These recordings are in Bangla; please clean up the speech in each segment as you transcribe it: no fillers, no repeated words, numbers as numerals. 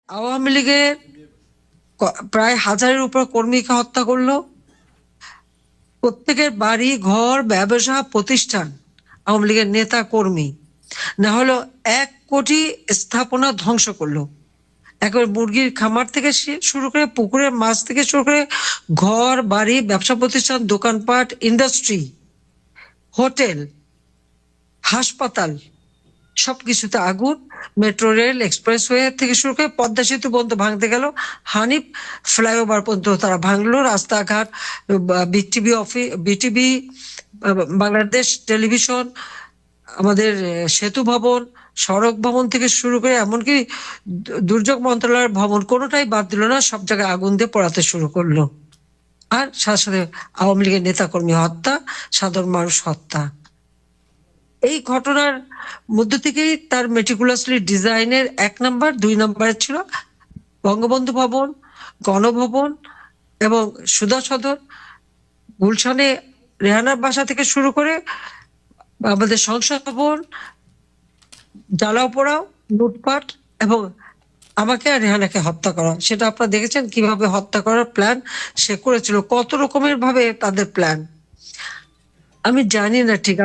আওয়ামী লীগের প্রায় হাজারের উপর কর্মীকে হত্যা করলো। প্রত্যেকের বাড়ি ঘর ব্যবসা প্রতিষ্ঠান আওয়ামী লীগের নেতা কর্মী না হলো 1 কোটি স্থাপনা ধ্বংস করলো। একেবারে মুরগির খামার থেকে শুরু করে পুকুরের মাছ থেকে শুরু করে ঘর বাড়ি ব্যবসা প্রতিষ্ঠান দোকানপাট ইন্ডাস্ট্রি হোটেল হাসপাতাল সবকিছুতে আগুন। মেট্রো রেল এক্সপ্রেসওয়ে থেকে শুরু করে পদ্মা সেতু পর্যন্ত ভাঙতে গেল। হানিফ ফ্লাইওভার পর্যন্ত তারা ভাঙলো। রাস্তাঘাট BTV office BTV Bangladesh television আমাদের সেতু ভবন সড়ক ভবন থেকে শুরু করে এমনকি দুর্যোগ মন্ত্রণালয়ের ভবন কোনোটাই বাদ দিল না, সব জায়গায় আগুন দিয়ে পোড়াতে শুরু করলো। আর সাথে সাথে আওয়ামী লীগের নেতাকর্মী হত্যা, সাধারণ মানুষ হত্যা। এই ঘটনার মধ্য থেকেই তার মেটিকুলাসলি ডিজাইনের 1 নাম্বার 2 নাম্বার ছিল বঙ্গবন্ধু ভবন, গণভবন এবং সুধা সদন, গুলশানে রেহানার বাসা থেকে শুরু করে আমাদের সংসদ ভবন জ্বালাও পোড়াও লুটপাট এবং আমাকে আর রেহানাকে হত্যা করা। সেটা আপনারা দেখেছেন কিভাবে হত্যা করার প্ল্যান সে করেছিল, কত রকমের ভাবে তাদের প্ল্যান। আমি জানি না ঠিক,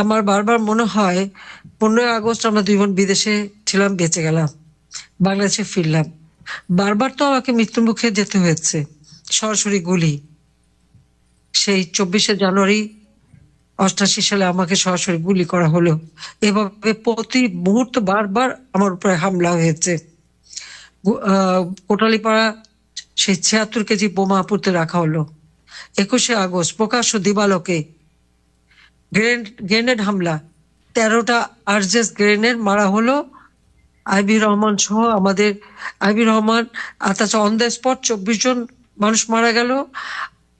আমার বারবার মনে হয় 15ই আগস্ট আমরা 2 বোন বিদেশে ছিলাম, বেঁচে গেলাম, বাংলাদেশে ফিরলাম। বারবার তো আমাকে মৃত্যুর মুখে যেতে হয়েছে, সরাসরি গুলি। সেই 24শে জানুয়ারি 88 সালে আমাকে সরাসরি গুলি করা হলো। এভাবে প্রতি মুহূর্ত বারবার আমার উপরে হামলা হয়েছে। কোটালীপাড়া সেই 76 কেজি বোমা পুঁতে রাখা হলো। 21শে আগস্ট প্রকাশ্য দিবালোকে গ্রেনেড হামলা, 13টা আরজেস গ্রেনেড মারা হলো। আইবি রহমান সহ আমাদের আইবি রহমান তাছাড়া অন দ্য স্পট 24 জন মানুষ মারা গেল।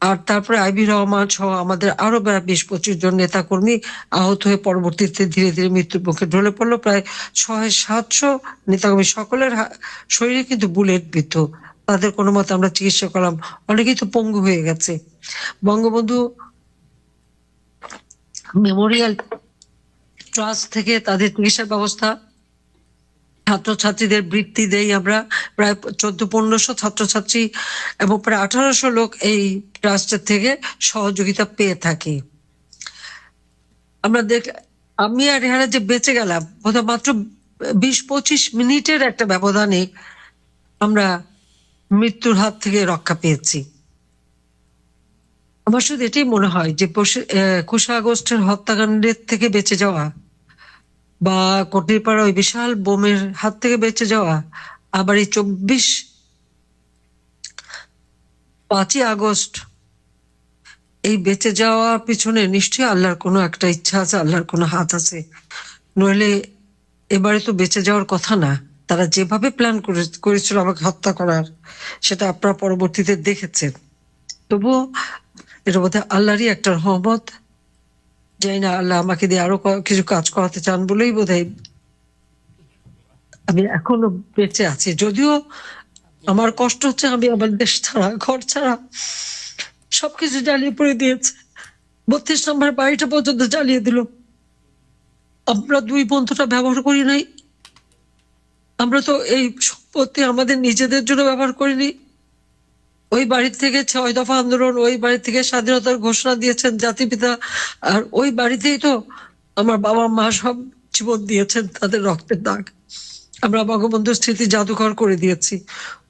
আর তারপরে আইবি রহমান সহ আমাদের আরো 20-25 জন নেতা কর্মী আহত হয়ে পরবর্তীতে ধীরে ধীরে মৃত্যুর মুখে ঢলে পড়লো। প্রায় 600-700 নেতাকর্মী সকলের শরীরে কিন্তু বুলেট বিদ্ধ। তাদের কোনো মতে আমরা চিকিৎসা করলাম, অনেকেই তো পঙ্গু হয়ে গেছে। বঙ্গবন্ধু মেমোরিয়াল ট্রাস্ট থেকে তাদের চিকিৎসা ব্যবস্থা, ছাত্রছাত্রীদের বৃত্তি দেই আমরা। প্রায় 1400-1500 ছাত্রছাত্রী এবং প্রায় 1800 লোক এই ট্রাস্টের থেকে সহযোগিতা পেয়ে থাকে। আমরা আমি আর রেহানা যে বেঁচে গেলাম বোধহয় মাত্র 20-25 মিনিটের একটা ব্যবধানে আমরা মৃত্যুর হাত থেকে রক্ষা পেয়েছি। আমার শুধু এটাই মনে হয় যে 21শে আগস্টের হত্যাকাণ্ডের থেকে বেঁচে যাওয়া বা কোটলিপাড়া ওই বিশাল বোমের হাত থেকে বেঁচে যাওয়া, আবার এই 5ই আগস্ট এই বেঁচে যাওয়ার পিছনে নিশ্চয়ই আল্লাহর কোনো একটা ইচ্ছা আছে, আল্লাহর কোনো হাত আছে। নইলে এবারে তো বেঁচে যাওয়ার কথা না। তারা যেভাবে প্ল্যান করেছিল আমাকে হত্যা করার, সেটা আপনারা পরবর্তীতে দেখেছেন। তবুও এটা বোধহয় আল্লাহরই একটা রহমত। জানি না আল্লাহ আমাকে দিয়ে আরো কিছু কাজ করাতে চান বলেই বোধহয় আমি এখনো বেঁচে আছি। যদিও আমার কষ্ট হচ্ছে, আমি আমার দেশ ছাড়া ঘর ছাড়া সবকিছু জ্বালিয়ে পড়ে দিয়েছে। 32 নম্বর বাড়িটা পর্যন্ত জ্বালিয়ে দিল। আমরা 2 বন্ধুটা ব্যবহার করি নাই, আমরা তো এই সম্পত্তি আমাদের নিজেদের জন্য ব্যবহার করিনি। ওই বাড়ি থেকে 6 দফা আন্দোলন, ওই বাড়ি থেকে স্বাধীনতার ঘোষণা দিয়েছেন জাতিপিতা, আর ওই বাড়িতেই তো আমার বাবা মা সব জীবন দিয়েছেন, তাদের রক্তের দাগ। আমরা বঙ্গবন্ধু স্মৃতি জাদুঘর করে দিয়েছি।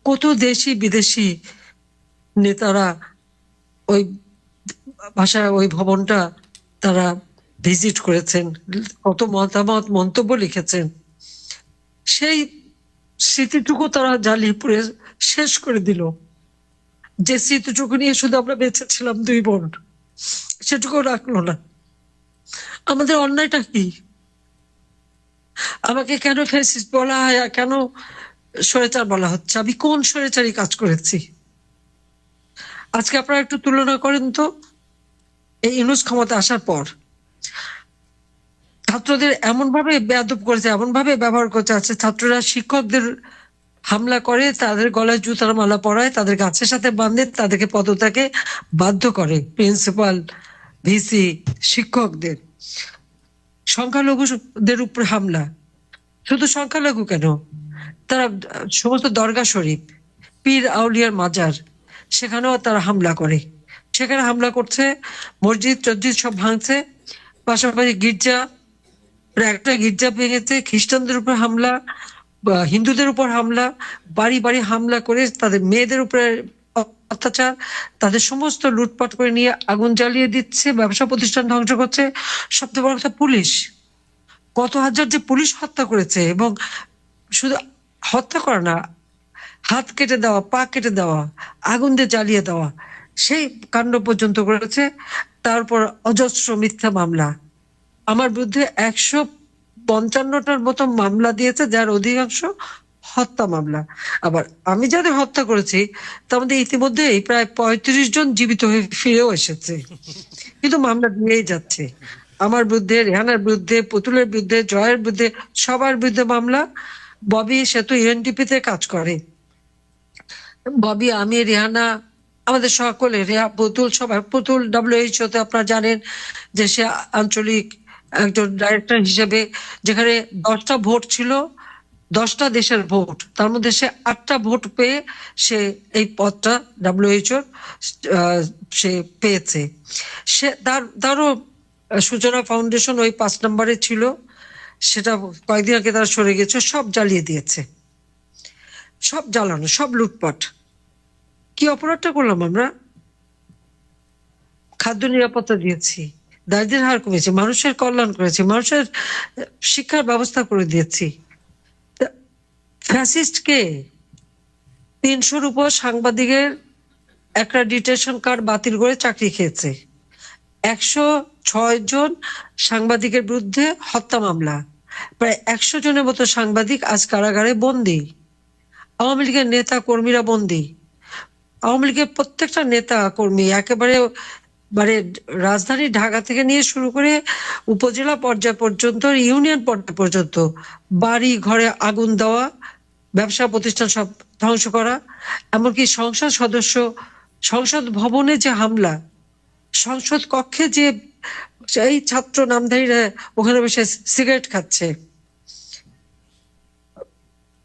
কত দেশি বিদেশি নেতারা ওই ভাষায় ওই ভবনটা তারা ভিজিট করেছেন, কত মতামত মন্তব্য লিখেছেন। সেই স্মৃতিটুকু তারা জ্বালিয়ে পুড়ে শেষ করে দিল। যে স্মৃতিটুকু নিয়ে শুধু আমরা বেঁচে ছিলাম 2 বোন, সেটুকু রাখলো না। আমাদের অন্যায়টা কি? আমাকে কেন ফ্যাসিস্ট বলা হয়, কেন স্বৈরাচার বলা হচ্ছে? আমি কোন স্বৈরাচারী কাজ করেছি? আজকে আপনারা একটু তুলনা করেন তো, এই ইউনূস ক্ষমতা আসার পর ছাত্রদের এমন ভাবে বেয়াদব করেছে, এমন ভাবে ব্যবহার করছে। আছে ছাত্ররা শিক্ষকদের হামলা করে, তাদের গলায় জুতার মালা পরায়, তাদের গাছের সাথে বাঁধে, তাদেরকে পদত্যাগে বাধ্য করে। প্রিন্সিপাল, ভিসি, শিক্ষকদের। সংখ্যালঘুদের উপর হামলা। শুধু সংখ্যালঘু কেন, তারা সমস্ত দরগা শরীফ, পীর আউলিয়ার মাজার, সেখানেও তারা হামলা করে। সেখানে হামলা করছে, মসজিদ টসজিদ সব ভাঙছে, পাশাপাশি গির্জা, প্রায় একটা গির্জা ভেঙেছে, খ্রিস্টানদের উপর হামলা, হিন্দুদের উপর হামলা, বাড়ি বাড়ি হামলা করে তাদের মেয়েদের উপরে অত্যাচার, তাদের সমস্ত লুটপাট করে নিয়ে আগুন জ্বালিয়ে দিচ্ছে, ব্যবসা প্রতিষ্ঠান ধ্বংস করছে। সবচেয়ে বড় কথা, পুলিশ কত হাজার যে পুলিশ হত্যা করেছে, এবং শুধু হত্যা করা না, হাত কেটে দেওয়া, পা কেটে দেওয়া, আগুন দিয়ে জ্বালিয়ে দেওয়া, সেই কাণ্ড পর্যন্ত করেছে। তারপর অজস্র মিথ্যা মামলা, আমার বিরুদ্ধে 155টার মতো মামলা দিয়েছে, যার অধিকাংশ হত্যা মামলা। আবার আমি যাদের হত্যা করেছি তার মধ্যে ইতিমধ্যে প্রায় 35 জন জীবিত হয়ে ফিরেও এসেছে, কিন্তু মামলা দিয়েই যাচ্ছে। আমার বিরুদ্ধে, রেহানার বিরুদ্ধে, পুতুলের বিরুদ্ধে, জয়ের বিরুদ্ধে, সবার বিরুদ্ধে মামলা। ববি সে তো ইউএনডিপি তে কাজ করে, ববি, আমি, রেহানা, আমাদের সকলে, পুতুল, সবাই। পুতুল WHO তে আপনারা জানেন যে সে আঞ্চলিক একজন ডাইরেক্টর হিসেবে, যেখানে 10টা ভোট ছিল, 10টা দেশের ভোট, তার মধ্যে সে 8টা ভোট পেয়ে সে এই পদটা WHO সে পেয়েছে। সে তারও সূচনা ফাউন্ডেশন ওই 5 নম্বরে ছিল, সেটা কয়েকদিন আগে তারা সরে গেছে, সব জ্বালিয়ে দিয়েছে, সব জ্বালানো, সব লুটপাট। কি অপরাধটা করলাম আমরা? খাদ্য নিরাপত্তা দিয়েছি, দারিদ্র্যের হার কমেছে, মানুষের কল্যাণ করেছি, মানুষের শিক্ষার ব্যবস্থা করে দিয়েছি। ফ্যাসিস্ট কে? 300-র উপর সাংবাদিকের অ্যাক্রেডিটেশন কার্ড বাতিল করে চাকরি খেয়েছে, 106 জন সাংবাদিকের বিরুদ্ধে হত্যা মামলা, প্রায় 100 জনের মতো সাংবাদিক আজ কারাগারে বন্দী। আওয়ামী লীগের নেতা কর্মীরা বন্দী। আওয়ামী লীগের প্রত্যেকটা নেতা কর্মী একেবারে, মানে রাজধানী ঢাকা থেকে নিয়ে শুরু করে উপজেলা পর্যায় পর্যন্ত, ইউনিয়ন পর্যায় পর্যন্ত বাড়ি ঘরে আগুন দেওয়া, ব্যবসা প্রতিষ্ঠান সব ধ্বংস করা, এমনকি সংসদ ভবনে যে হামলা, সংসদ কক্ষে যে এই ছাত্র নামধারীরা ওখানে বসে সিগারেট খাচ্ছে,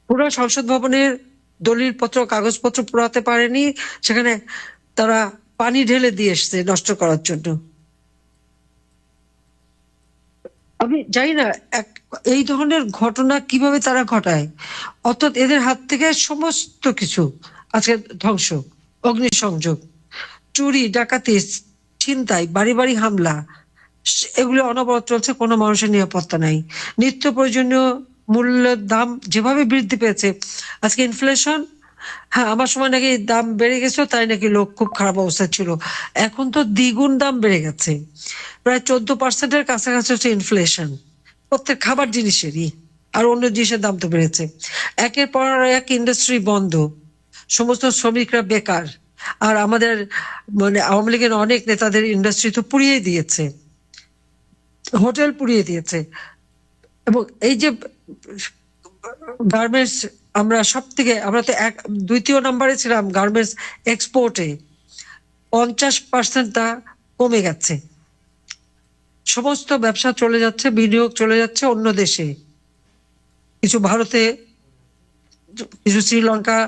পুরো সংসদ ভবনের দলিলপত্র, কাগজপত্র পোড়াতে পারেনি, সেখানে তারা পানি ঢেলে দিয়ে এসছে নষ্ট করার জন্য। আমি জানি না এই ধরনের ঘটনা কিভাবে তারা ঘটায়। অর্থাৎ এদের হাত থেকে সমস্ত কিছু আজকে ধ্বংস, অগ্নিসংযোগ, চুরি, ডাকাতি, ছিনতাই, বাড়ি বাড়ি হামলা, এগুলো অনবরত চলছে, কোনো মানুষের নিরাপত্তা নাই। নিত্য প্রয়োজনীয় মূল্যের দাম যেভাবে বৃদ্ধি পেয়েছে, আজকে ইনফ্লেশন, হ্যাঁ আমার সময় নাকি দাম বেড়ে গেছিল, তাই নাকি লোক খুব খারাপ অবস্থা ছিল, এখন তো দ্বিগুণ দাম বেড়ে গেছে, প্রায় 14%-এর কাছাকাছি হচ্ছে ইনফ্লেশন প্রত্যেক খাবার জিনিসেরই, আর অন্য জিনিসের দাম তো বেড়েছে। একের পর এক ইন্ডাস্ট্রি বন্ধ, সমস্ত শ্রমিকরা বেকার, আর আমাদের মানে আওয়ামী লীগের অনেক নেতাদের ইন্ডাস্ট্রি তো পুড়িয়ে দিয়েছে, হোটেল পুড়িয়ে দিয়েছে। এবং এই যে গার্মেন্টস, আমরা তো 2য় নম্বরে ছিলাম গার্মেন্টস এক্সপোর্টে, 50% তা কমে গেছে। সমস্ত ব্যবসা চলে যাচ্ছে, বিনিয়োগ চলে যাচ্ছে অন্য দেশে, কিছু ভারতে, কিছু শ্রীলঙ্কা,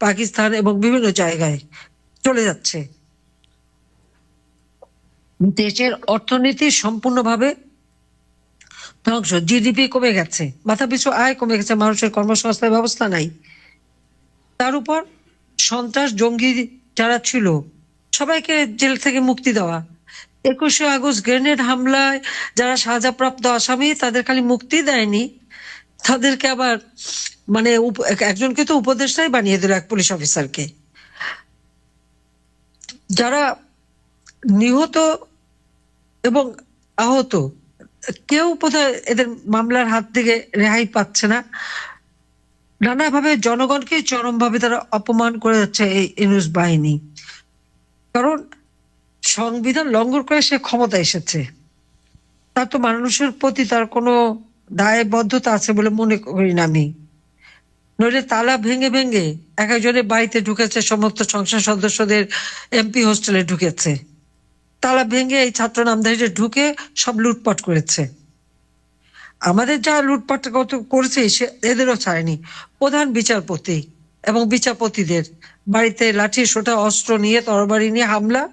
পাকিস্তান এবং বিভিন্ন জায়গায় চলে যাচ্ছে। দেশের অর্থনীতি সম্পূর্ণভাবে ধ্বংস, জিডিপি কমে গেছে, মাথাপিছু আয় কমে গেছে, মানুষের কর্মসংস্থানের ব্যবস্থা নাই। তার উপর সন্ত্রাস, জঙ্গি যারা ছিল সবাইকে জেল থেকে মুক্তি দেওয়া। 21শে আগস্ট গ্রেনেড হামলায় যারা সাজাপ্রাপ্ত আসামি, তাদের খালি মুক্তি দেয়নি, তাদেরকে আবার মানে একজনকে তো উপদেষ্টাই বানিয়ে দিল, এক পুলিশ অফিসারকে। যারা নিহত এবং আহত, কেউ বোধহয় এদের মামলার হাত থেকে রেহাই পাচ্ছে না। নানাভাবে জনগণকে চরমভাবে তারা অপমান করে যাচ্ছে এই ইউনূস বাহিনী, কারণ সংবিধান লঙ্ঘন করে সে ক্ষমতা এসেছে, তার তো মানুষের প্রতি তার কোনো দায়বদ্ধতা আছে বলে মনে করি না আমি। নইলে তালা ভেঙে ভেঙে এক একজনের বাড়িতে ঢুকেছে, সমস্ত সংসদ সদস্যদের এমপি হোস্টেলে ঢুকেছে, তালা ভেঙে এই ছাত্র নামধারীরা ঢুকে সব লুটপাট করেছে। আমাদের যা লুটপাট করেছে এদেরও ছাড়েনি। প্রধান বিচারপতি এবং বিচারপতিদের বাড়িতে লাঠি সোটা অস্ত্র নিয়ে তরবারি নিয়ে হামলা,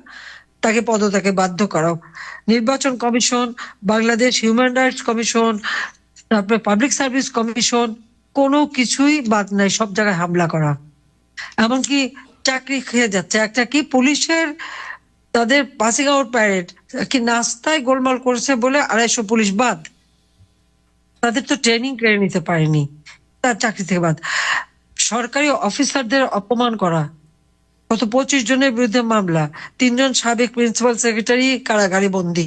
তাকে পদত্যাগে বাধ্য করা। নির্বাচন commission, Bangladesh human rights commission, তারপরে পাবলিক সার্ভিস কমিশন, কোনো কিছুই বাদ নাই, সব জায়গায় হামলা করা। এমনকি চাকরি খেয়ে যাচ্ছে। একটা কি পুলিশের তাদের পাসিং আউট প্যারেড কি নাস্তায় গোলমাল করেছে বলে 250 পুলিশ বাদ। তাদের তো ট্রেনিং কেড়ে নিতে পারেনি, তার চাকরি থেকে বাদ। সরকারি অফিসারদের অপমান করা, গত 25 জনের বিরুদ্ধে মামলা, 3 জন সাবেক প্রিন্সিপাল সেক্রেটারি কারাগারে বন্দী।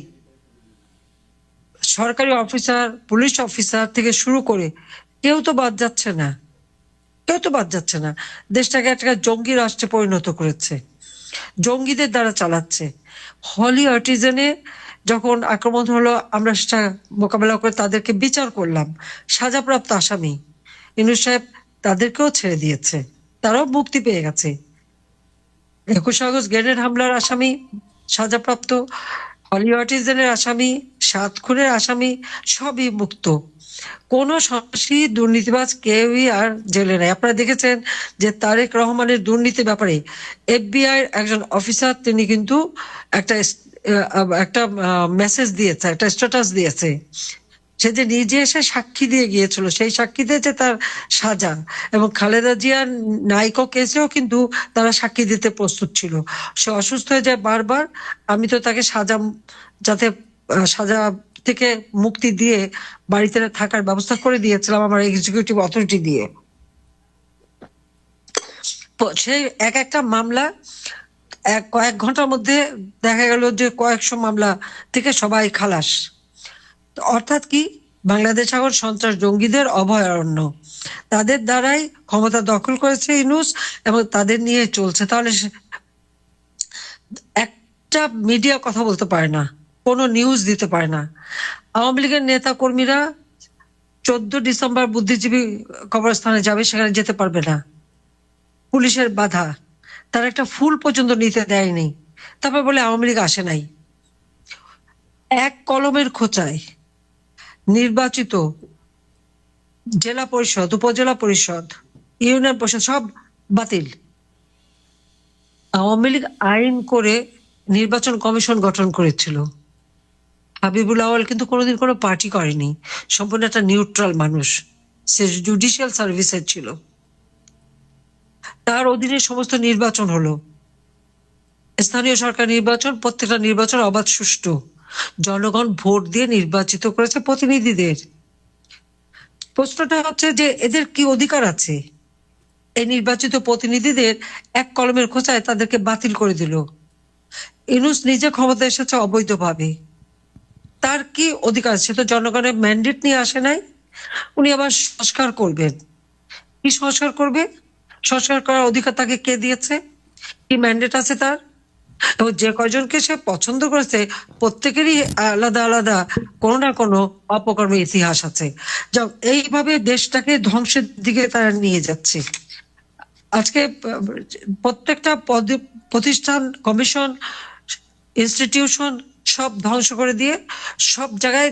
সরকারি অফিসার, পুলিশ অফিসার থেকে শুরু করে কেউ তো বাদ যাচ্ছে না, কেউ তো বাদ যাচ্ছে না। দেশটাকে একটা জঙ্গি রাষ্ট্রে পরিণত করেছে, জঙ্গিদের দ্বারা চালাচ্ছে। হলি আর্টিজানে যখন আক্রমণ হলো, আমরা সেটা মোকাবেলা করে তাদেরকে বিচার করলাম, সাজাপ্রাপ্ত আসামি। ইউনূস সাহেব তাদেরকেও ছেড়ে দিয়েছে, তারাও মুক্তি পেয়ে গেছে। 21 আগস্ট গ্রেনেড হামলার আসামি সাজাপ্রাপ্ত, হলি আর্টিজানের আসামি, 7 খুনের আসামি সবই মুক্ত। কোন সন্ত্রাসী দুর্নীতিবাজ কেউই আর জেলে নাই। আপনারা দেখেছেন যে তারেক রহমানের দুর্নীতির ব্যাপারে FBI একজন অফিসার তিনি কিন্তু একটা একটা মেসেজ দিয়েছে, একটা স্ট্যাটাস দিয়েছে। সে যে নিজে এসে সাক্ষী দিয়ে গিয়েছিল, সেই সাক্ষী দিয়েছে তার সাজা। এবং খালেদা জিয়ার নাইকো কেসেও কিন্তু তারা সাক্ষী দিতে প্রস্তুত ছিল। সে অসুস্থ হয়ে যায় বারবার, আমি তো তাকে সাজা, যাতে সাজা থেকে মুক্তি দিয়ে বাড়িতে থাকার ব্যবস্থা করে দিয়েছিলাম আমার এক্সিকিউটিভ অথরিটি দিয়ে। সেই একটা মামলা কয়েক ঘন্টার মধ্যে দেখা গেল যে কয়েকশো মামলা থেকে সবাই খালাস। অর্থাৎ কি, বাংলাদেশ এখন সন্ত্রাস জঙ্গিদের অভয়ারণ্য। তাদের দ্বারাই ক্ষমতা দখল করেছে ইউনূস এবং তাদের নিয়ে চলছে। তাহলে একটা মিডিয়া কথা বলতে পারে না, কোনো নিউজ দিতে পারে না। আওয়ামী লীগের নেতা কর্মীরা 14 ডিসেম্বর বুদ্ধিজীবী কবরস্থানে যাবে, সেখানে যেতে পারবে না, পুলিশের বাধা। তার একটা ফুল পর্যন্ত নিতে দেয়নি, তারপর বলে আওয়ামী লীগ আসে নাই। এক কলমের খোঁচায় নির্বাচিত জেলা পরিষদ, উপজেলা পরিষদ, ইউনিয়ন পরিষদ সব বাতিল। আওয়ামী লীগ আইন করে নির্বাচন কমিশন গঠন করেছিল। হাবিবুল আওয়াল কিন্তু কোনোদিন কোনো পার্টি করেনি, সম্পূর্ণ একটা নিউট্রাল মানুষ। সে জুডিশিয়াল সার্ভিসের ছিল, তার অধীনে সমস্ত নির্বাচন হলো। স্থানীয় সরকার নির্বাচন, প্রত্যেকটা নির্বাচন অবাধ সুষ্ঠু, জনগণ ভোট দিয়ে নির্বাচিত করেছে প্রতিনিধিদের। প্রশ্নটা হচ্ছে যে এদের কি অধিকার আছে? এই নির্বাচিত প্রতিনিধিদের এক কলমের খোঁচায় তাদেরকে বাতিল করে দিল। ইউনূস নিজে ক্ষমতা এসেছে অবৈধভাবে, তার কি অধিকার? সে তো জনগণের ম্যান্ডেট নিয়ে আসে নাই। উনি আবার সংস্কার করবেন। কি সংস্কার করবে? সংস্কার করার অধিকার তাকে কে দিয়েছে? কি ম্যান্ডেট আছে তার? এবং যে কয়জনকে সে পছন্দ করেছে প্রত্যেকেরই আলাদা আলাদা কোনো না কোনো অপকর্মের ইতিহাস আছে। এইভাবে দেশটাকে ধ্বংসের দিকে তারা নিয়ে যাচ্ছে। আজকে প্রত্যেকটা প্রতিষ্ঠান, কমিশন, ইনস্টিটিউশন সব ধ্বংস করে দিয়ে সব জায়গায়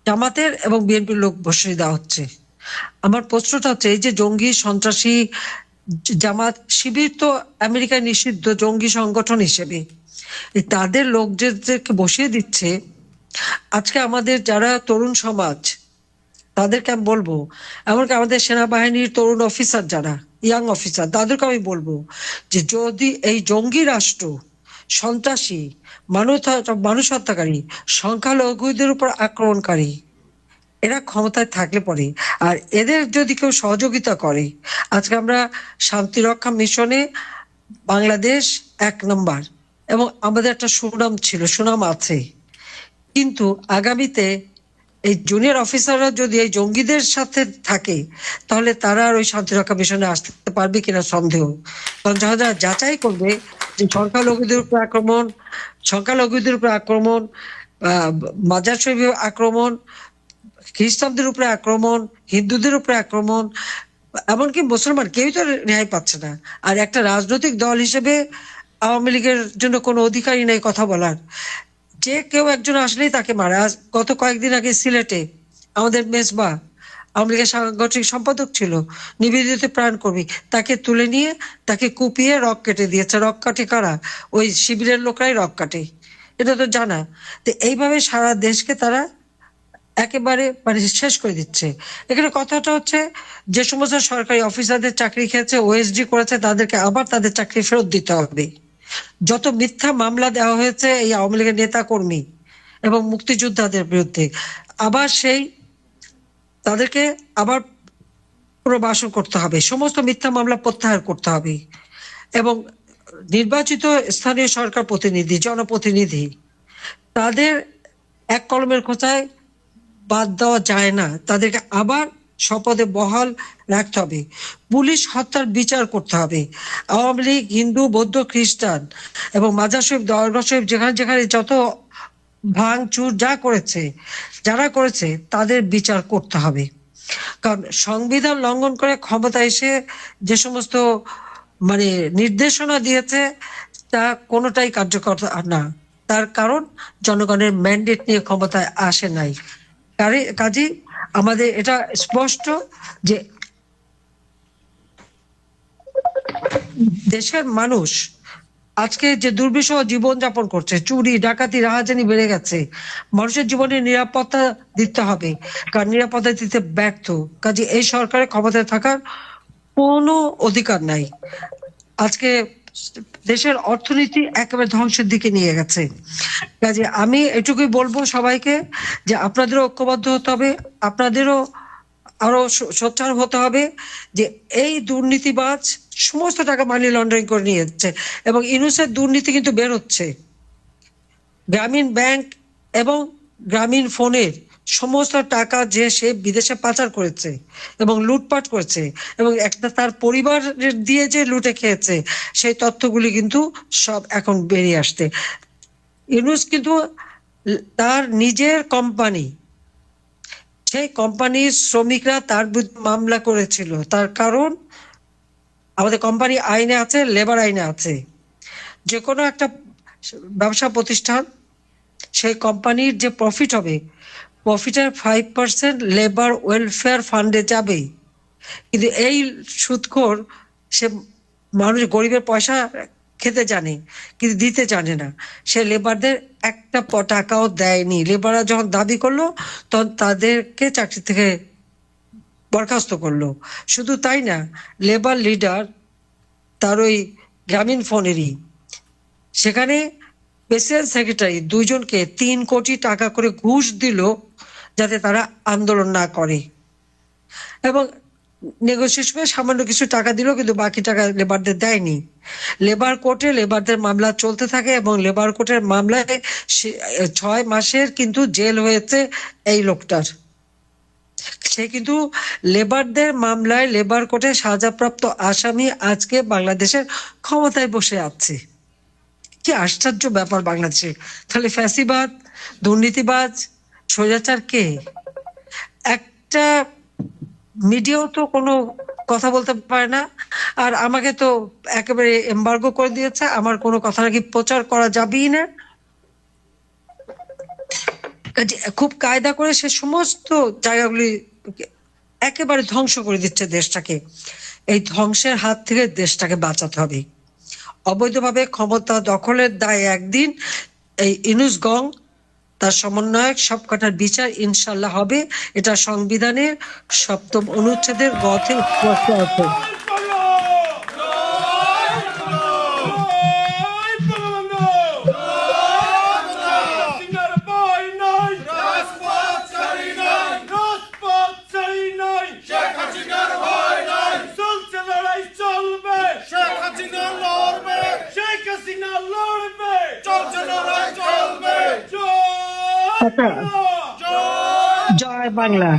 জামাতের এবং বিএনপির লোক বসিয়ে দেওয়া হচ্ছে। আমার প্রশ্নটা হচ্ছে, এই যে জঙ্গি সন্ত্রাসী জামাত শিবির তো আমেরিকায় নিষিদ্ধ জঙ্গি সংগঠন হিসেবে, তাদের লোকদেরকে বসিয়ে দিচ্ছে। আজকে আমাদের যারা তরুণ সমাজ, তাদেরকে আমি বলবো, এমনকি আমাদের সেনাবাহিনীর তরুণ অফিসার যারা ইয়াং অফিসার, তাদেরকে আমি বলবো যে যদি এই জঙ্গি রাষ্ট্র, সন্ত্রাসী, মানুষ হত্যাকারী, সংখ্যালঘুদের উপর আক্রমণকারী, এরা ক্ষমতায় থাকলে পরে আর এদের যদি কেউ সহযোগিতা করে, আজকে আমরা শান্তিরক্ষা মিশনে বাংলাদেশ 1 নম্বর এবং আমাদের একটা সুনাম ছিল, সুনাম আছে। কিন্তু আগামীতে এই জুনিয়র অফিসাররা যদি এই জঙ্গিদের সাথে থাকে, তাহলে তারা আর ওই শান্তিরক্ষা মিশনে আসতে পারবে কিনা সন্দেহ। কারণ যারা যাচাই করবে যে সংখ্যালঘুদের উপর আক্রমণ, মাজার শরীফের আক্রমণ, খ্রিস্টানদের উপরে আক্রমণ, হিন্দুদের উপরে আক্রমণ, এমনকি মুসলমান, কেউই তো রেহাই পাচ্ছে না। আর একটা রাজনৈতিক দল হিসেবে আওয়ামী লীগের জন্য কোনো অধিকারই নেই কথা বলার। যে কেউ একজন আসলেই তাকে মারা। গত কয়েকদিন আগে সিলেটে আমাদের মেজবা আওয়ামী লীগের সাংগঠনিক সম্পাদক ছিল, নিবেদিত প্রাণকর্মী, তাকে তুলে নিয়ে তাকে কুপিয়ে রক কেটে দিয়েছে। রক কাটে কারা? ওই শিবিরের লোকরাই রক কাটে, এটা তো জানা। তো এইভাবে সারা দেশকে তারা একেবারে মানে শেষ করে দিচ্ছে। এখানে কথাটা হচ্ছে যে সমস্ত সরকারি অফিসারদের চাকরি খেয়েছে, ওএসডি করেছে, তাদেরকে আবার তাদের চাকরি ফেরত দিতে হবে। যত মিথ্যা মামলা দেওয়া হয়েছে এই আওয়ামী লীগের নেতা কর্মী এবং মুক্তিযোদ্ধাদের বিরুদ্ধে, আবার সেই তাদেরকে আবার পুনর্বাসন করতে হবে, সমস্ত মিথ্যা মামলা প্রত্যাহার করতে হবে। এবং নির্বাচিত স্থানীয় সরকার প্রতিনিধি, জনপ্রতিনিধি, তাদের এক কলমের খোঁচায় বাদ দেওয়া যায় না, তাদেরকে আবার শপথে বহাল রাখতে হবে। পুলিশ হত্যার বিচার করতে হবে। আওয়ামী লীগ হিন্দু, বৌদ্ধ, খ্রিস্টান এবং মাজার শরীফ, দরগা শরীফ, যেখানে যেখানে যত ভাঙচুর যা করেছে, যারা করেছে তাদের বিচার করতে হবে। কারণ সংবিধান লঙ্ঘন করে ক্ষমতা এসে যে সমস্ত মানে নির্দেশনা দিয়েছে তা কোনোটাই কার্যকর না। তার কারণ জনগণের ম্যান্ডেট নিয়ে ক্ষমতায় আসে নাই। কাজী আমাদের এটা স্পষ্ট যে দেশের মানুষ আজকে যে দুর্বিষহ জীবন যাপন করছে, চুরি ডাকাতি রাহাজানি বেড়ে গেছে, মানুষের জীবনের নিরাপত্তা দিতে হবে, কারণ নিরাপত্তা দিতে ব্যর্থ। কাজে এই সরকারের ক্ষমতায় থাকার কোনো অধিকার নাই। আজকে দেশের অর্থনীতি একেবারে ধ্বংসের দিকে নিয়ে গেছে। কাজে আমি এটুকুই বলবো সবাইকে যে আপনাদেরও ঐক্যবদ্ধ হতে হবে, আপনাদেরও আরো সোচ্চার হতে হবে যে এই দুর্নীতিবাজ সমস্ত টাকা মানি লন্ডারিং করে নিয়ে যাচ্ছে। এবং ইউনূসের দুর্নীতি কিন্তু বের হচ্ছে। গ্রামীণ ব্যাংক এবং গ্রামীণ ফোনের সমস্ত টাকা যে সে বিদেশে পাচার করেছে এবং লুটপাট করেছে এবং একটা তার পরিবার দিয়ে যে লুটে খেয়েছে, সেই তথ্যগুলি কিন্তু সব এখন বেরিয়ে আসছে। ইউনূস কিন্তু তার নিজের কোম্পানি, সেই কোম্পানির শ্রমিকরা তার বিরুদ্ধে মামলা করেছিল। তার কারণ আমাদের কোম্পানি আইনে আছে, লেবার আইনে আছে, যে কোনো একটা ব্যবসা প্রতিষ্ঠান সেই কোম্পানির যে প্রফিট হবে, প্রফিটের 5% লেবার ওয়েলফেয়ার ফান্ডে যাবে। কিন্তু এই সুদখোর সে মানুষ গরিবের পয়সা খেতে জানে কিন্তু দিতে জানে না। সে লেবারদের একটা টাকাও দেয়নি। লেবাররা যখন দাবি করলো তখন তাদেরকে চাকরি থেকে বরখাস্ত করলো। শুধু তাই না, লেবার লিডার তার ওই গ্রামীণ ফোনেরই সেখানে প্রেসিডেন্ট সেক্রেটারি দুইজনকে 3 কোটি টাকা করে ঘুষ দিল যাতে তারা আন্দোলন না করে। এবং নেগোসিয়েশনে সামান্য কিছু টাকা দিল, কিন্তু বাকি টাকা লেবারদের দেয়নি। লেবার কোর্টে লেবারদের মামলা চলতে থাকে এবং লেবার কোর্টের মামলায় 6 মাসের কিন্তু জেল হয়েছে এই লোকটার। সে কিন্তু লেবারদের মামলায় লেবার কোর্টে সাজাপ্রাপ্ত আসামি আজকে বাংলাদেশের ক্ষমতায় বসে আছে। কি আশ্চর্য ব্যাপার বাংলাদেশে! তাহলে ফ্যাসিবাদ, দুর্নীতিবাজ, স্বৈরাচার কে? একটা মিডিয়াও তো কোনো কথা বলতে পারে না, আর আমাকে তো একেবারে এমবার্গো করে দিয়েছে, আমার কোনো কথা নাকি প্রচার করা যাবেই না। খুব কায়দা করে সে সমস্ত জায়গাগুলি একেবারে ধ্বংস করে দিচ্ছে দেশটাকে। এই ধ্বংসের হাত থেকে দেশটাকে বাঁচাতে হবে। অবৈধভাবে ক্ষমতা দখলের দায় একদিন, এই ইউনূস গং তার সমন্বয়ক সবকটার বিচার ইনশাল্লাহ হবে। এটা সংবিধানের 7ম অনুচ্ছেদের গতে স্পষ্ট আছে। জয় বাংলা,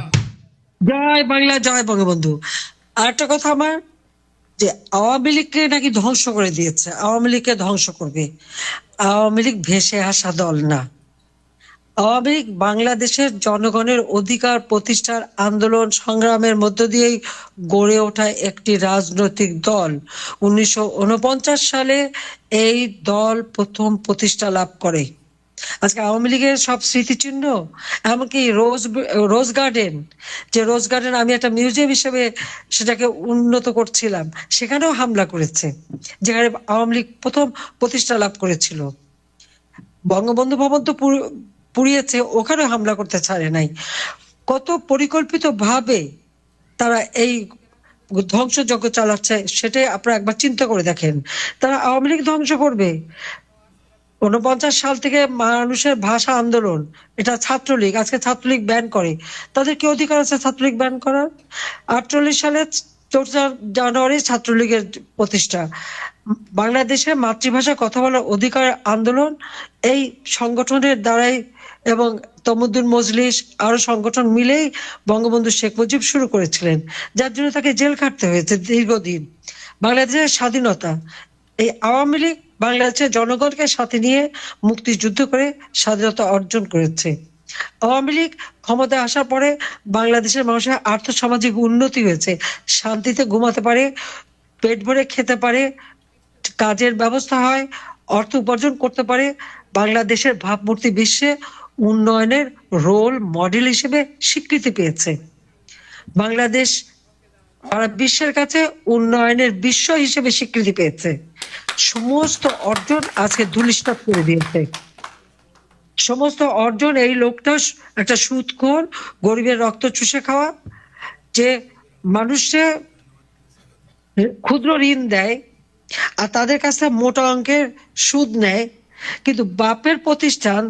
জয় বাংলা, জয় বঙ্গবন্ধু। আর একটা কথা আমার, যে আওয়ামী লীগকে নাকি ধ্বংস করে দিয়েছে, আওয়ামী লীগকে ধ্বংস করবে। আওয়ামী লীগ ভেসে আসা দল না। আওয়ামী লীগ বাংলাদেশের জনগণের অধিকার প্রতিষ্ঠার আন্দোলন সংগ্রামের মধ্য দিয়েই গড়ে ওঠা একটি রাজনৈতিক দল। 1949 সালে এই দল প্রথম প্রতিষ্ঠা লাভ করে। আজকে আওয়ামী লীগের সব স্মৃতিচিহ্ন, এমনকি রোজ গার্ডেন, যে রোজ গার্ডেন আমি একটা মিউজিয়াম হিসেবে সেটাকে উন্নত করছিলাম, সেখানেও হামলা করেছে, যেখানে আওয়ামী লীগ প্রথম প্রতিষ্ঠা লাভ করেছিল। বঙ্গবন্ধু ভবন তো পুড়িয়েছে, ওখানেও হামলা করতে ছাড়ে নাই। কত পরিকল্পিত ভাবে তারা এই ধ্বংসযজ্ঞ চালাচ্ছে, সেটাই আপনারা একবার চিন্তা করে দেখেন। তারা আওয়ামী লীগ ধ্বংস করবে। 49 সাল থেকে মানুষের ভাষা আন্দোলন, এটা ছাত্রলীগ, আজকে ছাত্রলীগ ব্যান করে। তাদের কি অধিকার আছে ছাত্রলীগ ব্যান করার? 48 সালে 4 জানুয়ারি ছাত্রলীগের প্রতিষ্ঠা। বাংলাদেশে মাতৃভাষায় কথা বলার অধিকার আন্দোলন এই সংগঠনের দ্বারাই, এবং তমুদ্দুন মজলিস আরো সংগঠন মিলেই বঙ্গবন্ধু শেখ মুজিব শুরু করেছিলেন, যার জন্য তাকে জেল খাটতে হয়েছে দীর্ঘদিন। বাংলাদেশের স্বাধীনতা, এই আওয়ামী লীগ বাংলাদেশের জনগণকে সাথে নিয়ে মুক্তিযুদ্ধ করে স্বাধীনতা অর্জন করেছে। আওয়ামী লীগ ক্ষমতায় আসার পরে বাংলাদেশের মানুষের আর্থসামাজিক উন্নতি হয়েছে, শান্তিতে ঘুমাতে পারে, পেট ভরে খেতে পারে, কাজের ব্যবস্থা হয়, অর্থ উপার্জন করতে পারে। বাংলাদেশের ভাবমূর্তি বিশ্বে উন্নয়নের রোল মডেল হিসেবে স্বীকৃতি পেয়েছে। বাংলাদেশ সারা বিশ্বের কাছে উন্নয়নের বিশ্ব হিসেবে স্বীকৃতি পেয়েছে। সমস্ত অর্জন আজকে ধূলিসাৎ করে দিয়েছে। সমস্ত অর্জন, এই লোকটা একটা সুদখোর, গরিবের রক্ত চুষে খাওয়া, যে মানুষে ক্ষুদ্র ঋণ দেয় আর তাদের কাছে মোটা অঙ্কের সুদ নেয়, কিন্তু বাপের প্রতিষ্ঠান,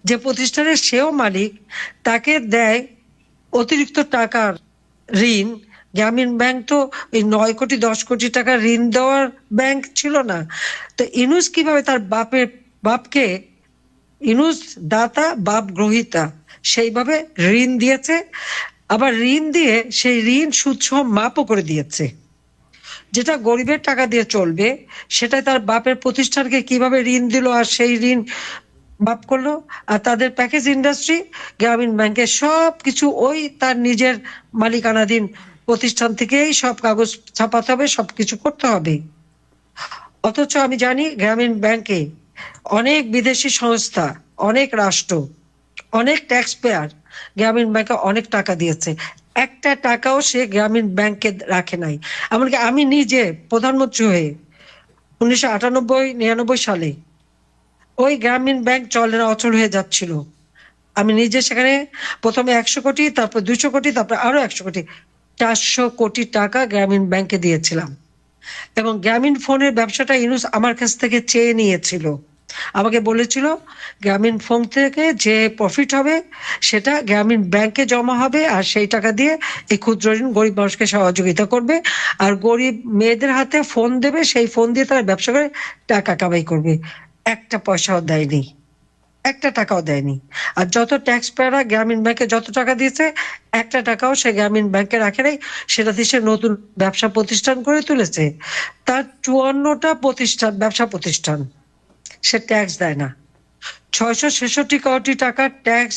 যে প্রতিষ্ঠানের সেও মালিক, তাকে দেয় অতিরিক্ত টাকার ঋণ। গ্রামীণ ব্যাংক তো এই 9 কোটি 10 কোটি টাকা ঋণ দেওয়ার ব্যাংক ছিল না। তো ইনুস কিভাবে তার বাপকে, ইনুস দাতা বাপ গ্রহিতা, সেইভাবে ঋণ দিয়েছে, আবার ঋণ দিয়ে সেই ঋণ সুদ সহ মাপও করে দিয়েছে। যেটা গরিবের টাকা দিয়ে চলবে, সেটা তার বাপের প্রতিষ্ঠানকে কিভাবে ঋণ দিল আর সেই ঋণ মাপ করলো। আর তাদের প্যাকেজ ইন্ডাস্ট্রি, গ্রামীণ ব্যাংকের সবকিছু ওই তার নিজের মালিকানাধীন প্রতিষ্ঠান থেকেই সব কাগজ ছাপাতে হবে, সবকিছু করতে হবে। অথচ আমি জানি গ্রামীণ ব্যাংকে অনেক বিদেশি সংস্থা, অনেক রাষ্ট্র, অনেক ট্যাক্স পেয়ার গ্রামীণ ব্যাংকে অনেক টাকা দিয়েছে, একটা টাকাও সে গ্রামীণ ব্যাংকে রাখে নাই। এমনকি আমি নিজে প্রধানমন্ত্রী হয়ে 1998-99 সালে ওই গ্রামীণ ব্যাংক চলে না, অচল হয়ে যাচ্ছিল। আমি নিজে সেখানে প্রথমে 100 কোটি, তারপর 200 কোটি, তারপর আরো 100 কোটি, 400 কোটি টাকা গ্রামীণ ব্যাংকে দিয়েছিলাম। এবং গ্রামীণ ফোনের ব্যবসাটা ইউনুস আমার কাছ থেকে চেয়ে নিয়েছিল। আমাকে বলেছিল গ্রামীণ ফোন থেকে যে প্রফিট হবে সেটা গ্রামীণ ব্যাংকে জমা হবে, আর সেই টাকা দিয়ে এই ক্ষুদ্র ঋণ গরিব মানুষকে সহযোগিতা করবে, আর গরিব মেয়েদের হাতে ফোন দেবে, সেই ফোন দিয়ে তারা ব্যবসা করে টাকা কামাই করবে। একটা পয়সাও দেয়নি, একটা টাকাও দেয়নি। আর যত ট্যাক্স পেয়াররা গ্রামীণ ব্যাংকে যত টাকা দিয়েছে, একটা টাকাও সে গ্রামীণ ব্যাংকে রাখে নাই, সেটা দিয়ে সে নতুন ব্যবসা প্রতিষ্ঠান করে তুলেছে। তার 54টা প্রতিষ্ঠান, ব্যবসা প্রতিষ্ঠান, সে ট্যাক্স দেয় না। 666 কোটি টাকার ট্যাক্স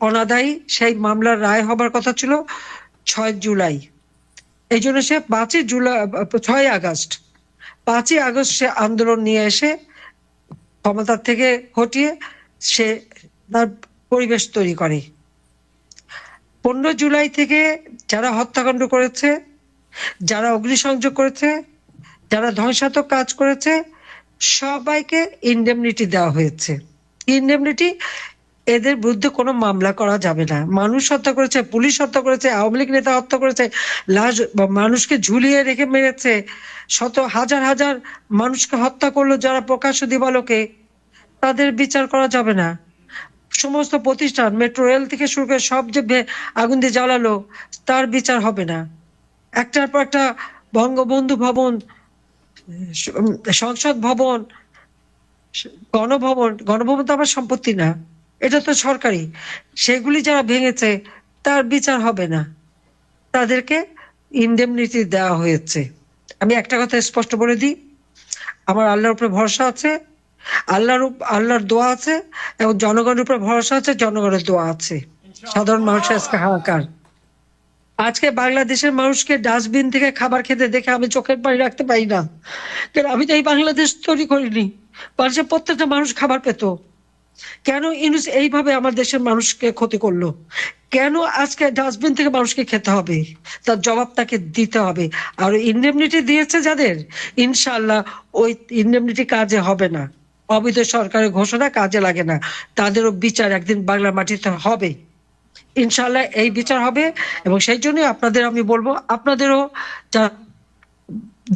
অনাদায়ী, সেই মামলার রায় হবার কথা ছিল 6 জুলাই। এই জন্য সে 6 আগস্ট 5ই আগস্ট সে আন্দোলন নিয়ে এসে ক্ষমতা থেকে হটিয়ে সে তার পরিবেশ তৈরি করে। 15 জুলাই থেকে যারা হত্যাকাণ্ড করেছে, যারা অগ্নিসংযোগ করেছে, যারা ধ্বংসাত্মক কাজ করেছে, সবাইকে ইনডেমনিটি দেওয়া হয়েছে। ইনডেমনিটি, এদের বিরুদ্ধে কোনো মামলা করা যাবে না। মানুষ হত্যা করেছে, পুলিশ হত্যা করেছে, আওয়ামী লীগ নেতা হত্যা করেছে, লাশ মানুষকে ঝুলিয়ে রেখে মেরেছে, হাজার হাজার মানুষকে হত্যা করলো যারা প্রকাশ্য দিবালোকে, তাদের বিচার করা যাবে না। সমস্ত প্রতিষ্ঠান, মেট্রো রেল থেকে শুরু করে সব যে আগুন দিয়ে জ্বালালো, তার বিচার হবে না। একটার পর একটা বঙ্গবন্ধু ভবন, সংসদ ভবন, গণভবন তো আমার সম্পত্তি না, এটা তো সরকারি, সেগুলি যারা ভেঙেছে তার বিচার হবে না, তাদেরকে ইনডেমনিটি দেওয়া হয়েছে। আমি একটা কথা স্পষ্ট বলে দিই, আমার আল্লাহর উপরে ভরসা আছে, আল্লাহর দোয়া আছে, এবং জনগণের উপরে ভরসা আছে, জনগণের দোয়া আছে। সাধারণ মানুষের আজকে হাহাকার। আজকে বাংলাদেশের মানুষকে ডাস্টবিন থেকে খাবার খেতে দেখে আমি চোখের পানি রাখতে পারি না, কারণ আমি তো এই বাংলাদেশ তৈরি করিনি। বাংলাদেশের প্রত্যেকটা মানুষ খাবার পেত, কেন ইউনূস এইভাবে আমার দেশের মানুষকে ক্ষতি করলো? কেন আজকে ডাস্টবিন থেকে মানুষকে খেতে হবে? তার জবাব তাকে দিতে হবে। আর ইন্ডেমনিটি দিয়েছে যাদের, ইনশাআল্লাহ ওই ইন্ডেমনিটি কাজে হবে না। অবৈধ সরকারের ঘোষণা কাজে লাগে না। তাদেরও বিচার একদিন বাংলা মাটিতে হবে। ইনশাআল্লাহ এই বিচার হবে। এবং সেই জন্যই আপনাদের আমি বলবো, আপনাদেরও যারা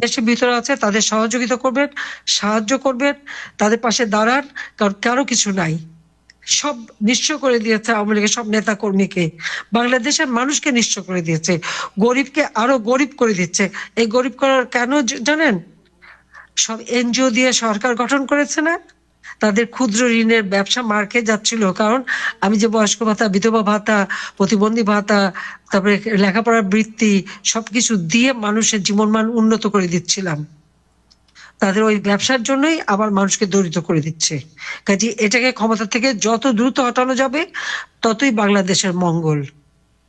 দেশের ভিতরে আছে তাদের সহযোগিতা করবেন, সাহায্য করবেন, তাদের পাশে দাঁড়ান। কারণ কারো কিছু নাই, সব নিঃস্ব করে দিয়েছে আওয়ামী লীগের সব নেতা কর্মীকে, বাংলাদেশের মানুষকে নিঃস্ব করে দিয়েছে, গরিবকে আরো গরিব করে দিচ্ছে। এই গরিব করার কেন জানেন? সব এনজিও দিয়ে সরকার গঠন করেছে না, তাদের ক্ষুদ্র ঋণের ব্যবসা মার খেয়ে যাচ্ছিল। কারণ আমি যে বয়স্ক ভাতা, বিধবা ভাতা, প্রতিবন্ধী ভাতা, তারপরে লেখাপড়ার বৃত্তি সবকিছু দিয়ে মানুষের জীবনমান উন্নত করে দিচ্ছিলাম, তাদের ওই ব্যবসার জন্যই আবার মানুষকে দরিদ্র করে দিচ্ছে। কাজে এটাকে ক্ষমতা থেকে যত দ্রুত হটানো যাবে ততই বাংলাদেশের মঙ্গল।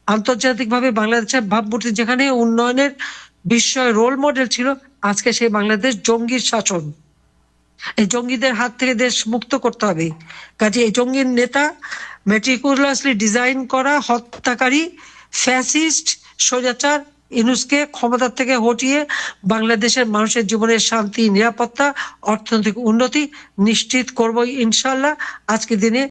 আন্তর্জাতিকভাবে বাংলাদেশের ভাবমূর্তি যেখানে উন্নয়নের বিস্ময় রোল মডেল ছিল, আজকে সেই বাংলাদেশ জঙ্গির শাসন। এই জঙ্গিদের হাত থেকে দেশ মুক্ত করতে হবে। কাজে এই জঙ্গির নেতা, মেটিকুলাসলি ডিজাইন করা হত্যাকারী ফ্যাসিস্ট স্বৈরাচার ইউনূসকে ক্ষমতা থেকে হটিয়ে বাংলাদেশের মানুষের জীবনের শান্তি, নিরাপত্তা, অর্থনৈতিক উন্নতি নিশ্চিত করবো ইনশাআল্লাহ। আজকের দিনে